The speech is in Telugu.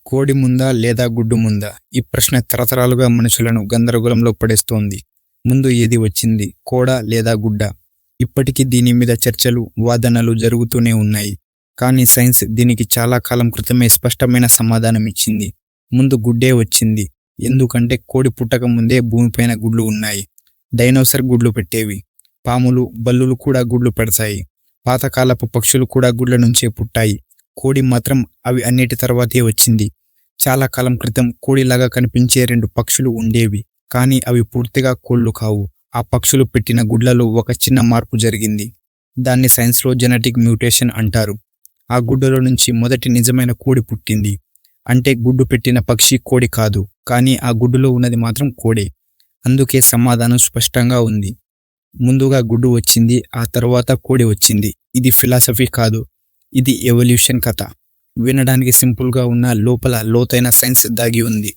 కోడి ముందా లేదా గుడ్డు ముందా? ఈ ప్రశ్న తరతరాలుగా మనుషులను గందరగోళంలో పడేస్తోంది. ముందు ఏది వచ్చింది, కోడా లేదా గుడ్డా? ఇప్పటికీ దీని మీద చర్చలు, వాదనలు జరుగుతూనే ఉన్నాయి. కానీ సైన్స్ దీనికి చాలా కాలం క్రితమే స్పష్టమైన సమాధానం ఇచ్చింది. ముందు గుడ్డే వచ్చింది. ఎందుకంటే కోడి పుట్టక ముందే భూమిపైన గుడ్లు ఉన్నాయి. డైనోసర్ గుడ్లు పెట్టేవి. పాములు, బల్లులు కూడా గుడ్లు పెడతాయి. పాతకాలపు పక్షులు కూడా గుడ్ల నుంచే పుట్టాయి. కోడి మాత్రం అవి అన్నిటి తర్వాతే వచ్చింది. చాలా కాలం క్రితం కోడిలాగా కనిపించే 2 పక్షులు ఉండేవి. కానీ అవి పూర్తిగా కోళ్లు కావు. ఆ పక్షులు పెట్టిన గుడ్లలో ఒక చిన్న మార్పు జరిగింది. దాన్ని సైన్స్లో జెనెటిక్ మ్యూటేషన్ అంటారు. ఆ గుడ్డలో నుంచి మొదటి నిజమైన కోడి పుట్టింది. అంటే గుడ్డు పెట్టిన పక్షి కోడి కాదు, కానీ ఆ గుడ్డులో ఉన్నది మాత్రం కోడే. అందుకే సమాధానం స్పష్టంగా ఉంది. ముందుగా గుడ్డు వచ్చింది, ఆ తర్వాత కోడి వచ్చింది. ఇది ఫిలాసఫీ కాదు, ఇది ఎవల్యూషన్ కథ. వినడానికి సింపుల్గా ఉన్న లోపల లోతైన సైన్స్ దాగి ఉంది.